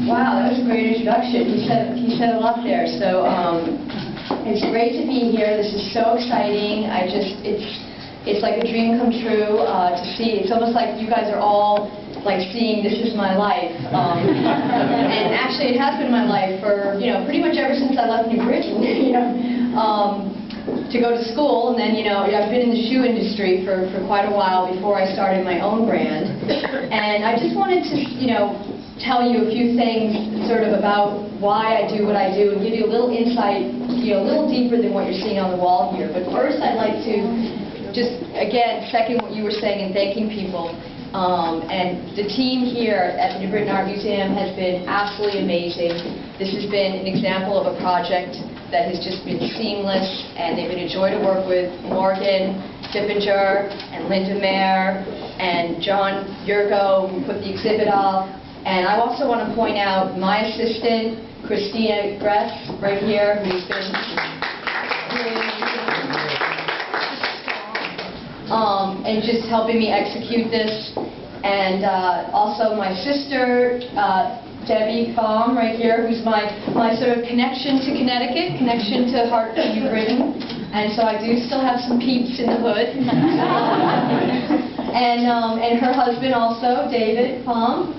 Wow, that was a great introduction. He said a lot there. So it's great to be here. This is so exciting. It's like a dream come true to see. It's almost like you guys are all like seeing this is my life. And actually, it has been my life for pretty much ever since I left New Britain. To go to school, and then I've been in the shoe industry for quite a while before I started my own brand. And I just wanted to tell you a few things sort of about why I do what I do and give you a little insight, a little deeper than what you're seeing on the wall here. But first, I'd like to just again second what you were saying and thanking people. And the team here at the New Britain Art Museum has been absolutely amazing. This has been an example of a project that has just been seamless, and they've been a joy to work with. Morgan Dippinger and Linda Mayer and John Yurgo, who put the exhibit up. And I also want to point out my assistant, Christina Gress, right here, who's been and just helping me execute this. And also my sister, Debbie Baum, right here, who's my sort of connection to Connecticut, connection to Hartford, New Britain. And so I do still have some peeps in the hood. And her husband also, David Baum.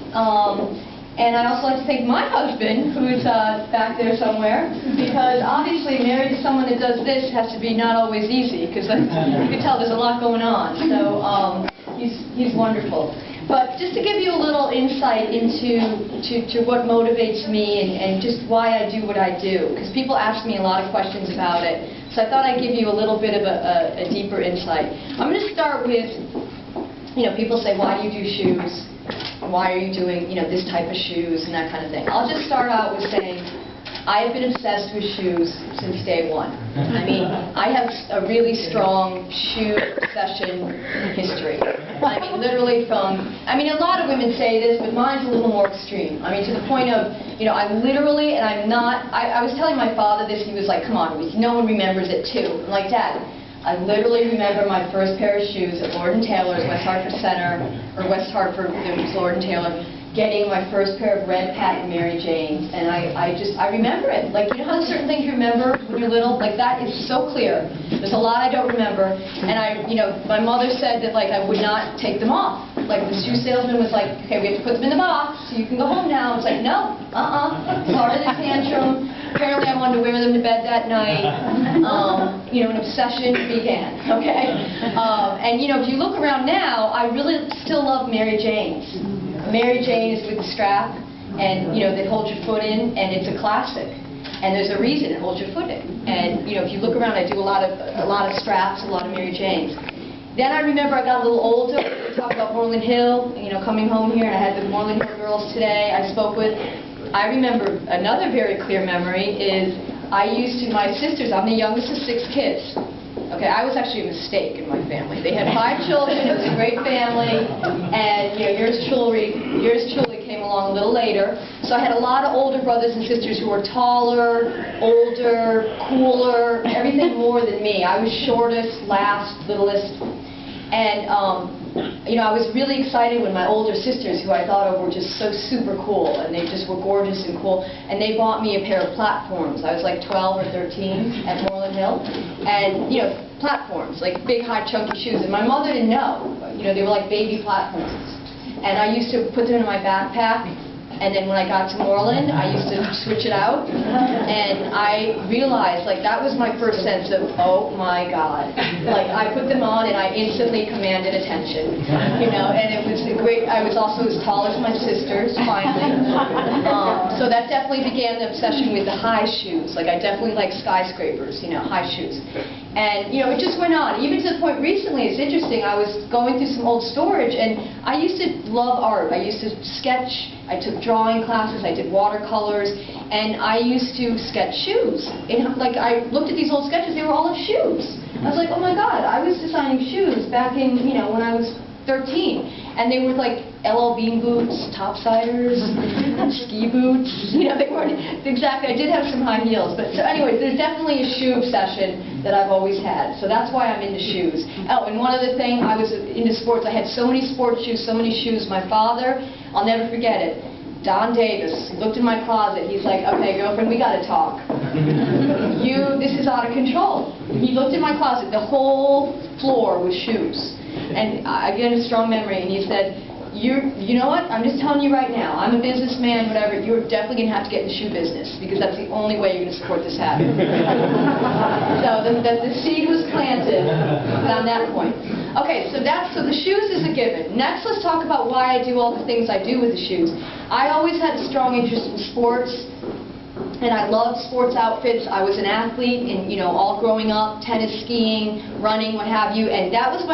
And I'd also like to thank my husband, who's back there somewhere, because obviously married to someone that does this has to be not always easy, because you can tell there's a lot going on. So he's wonderful. But just to give you a little insight into what motivates me and just why I do what I do, because people ask me a lot of questions about it, so I thought I'd give you a little bit of a deeper insight. I'm going to start with, people say, why do you do shoes? Why are you doing, this type of shoes and that kind of thing. I'll just start out with saying I have been obsessed with shoes since day one. I mean, I have a really strong shoe obsession history. I mean, literally a lot of women say this, but mine's a little more extreme. I mean, to the point of, I literally, and I was telling my father this, he was like, come on, no one remembers it too. I'm like, Dad, I literally remember my first pair of shoes at Lord & Taylor's, West Hartford Center, or West Hartford, it was Lord & Taylor, getting my first pair of red patent Mary Janes, and I remember it. Like, how certain things you remember when you're little? Like, that is so clear. There's a lot I don't remember, and my mother said that, like, I would not take them off. Like, the shoe salesman was like, okay, we have to put them in the box, so you can go home now. It's like, no, part of the tantrum. Apparently I wanted to wear them to bed that night. An obsession began, okay? And if you look around now, I really still love Mary Janes. Mary Jane is with the strap, and that holds your foot in, and it's a classic. And there's a reason it holds your foot in. And if you look around, I do a lot of straps, a lot of Mary Janes. Then I remember I got a little older. We talked about Moreland Hill, coming home here, and I had the Moreland Hill girls today I spoke with. I remember another very clear memory is my sisters, I'm the youngest of 6 kids. Okay, I was actually a mistake in my family. They had 5 children, it was a great family, and yours truly came along a little later. So I had a lot of older brothers and sisters who were taller, older, cooler, everything more than me. I was shortest, last, littlest, and I was really excited when my older sisters, who I thought of were just so super cool, and they just were gorgeous and cool, and they bought me a pair of platforms. I was like 12 or 13 at Moreland Hill, and platforms, like big, high, chunky shoes, and my mother didn't know. They were like baby platforms, and I used to put them in my backpack. And then when I got to Moreland, I used to switch it out, and I realized, like, that was my first sense of, oh my God. Like, I put them on, and I instantly commanded attention, and it was great. I was also as tall as my sisters, finally. So that definitely began the obsession with the high shoes. Like, I definitely like skyscrapers, high shoes. And, it just went on. Even to the point recently, it's interesting, I was going through some old storage, and I used to love art. I used to sketch. I took drawing classes, I did watercolors, and I used to sketch shoes. And like, I looked at these old sketches, they were all of shoes. I was like, oh my God, I was designing shoes back in, when I was 13. And they were like LL Bean boots, topsiders, ski boots. They weren't exactly, I did have some high heels. But so anyways, there's definitely a shoe obsession that I've always had. So that's why I'm into shoes. Oh, and one other thing, I was into sports. I had so many sports shoes, so many shoes. My father, I'll never forget it. Don Davis, looked in my closet. He's like, okay, girlfriend, we got to talk. This is out of control. He looked in my closet. The whole floor was shoes. And again, a strong memory. And he said, you know what? I'm just telling you right now. I'm a businessman, whatever. You're definitely going to have to get in the shoe business because that's the only way you're going to support this habit. So the seed was planted on that point. Okay, so the shoes is a given. Next, let's talk about why I do all the things I do with the shoes. I always had a strong interest in sports, and I loved sports outfits. I was an athlete, and all growing up, tennis, skiing, running, what have you, and that was my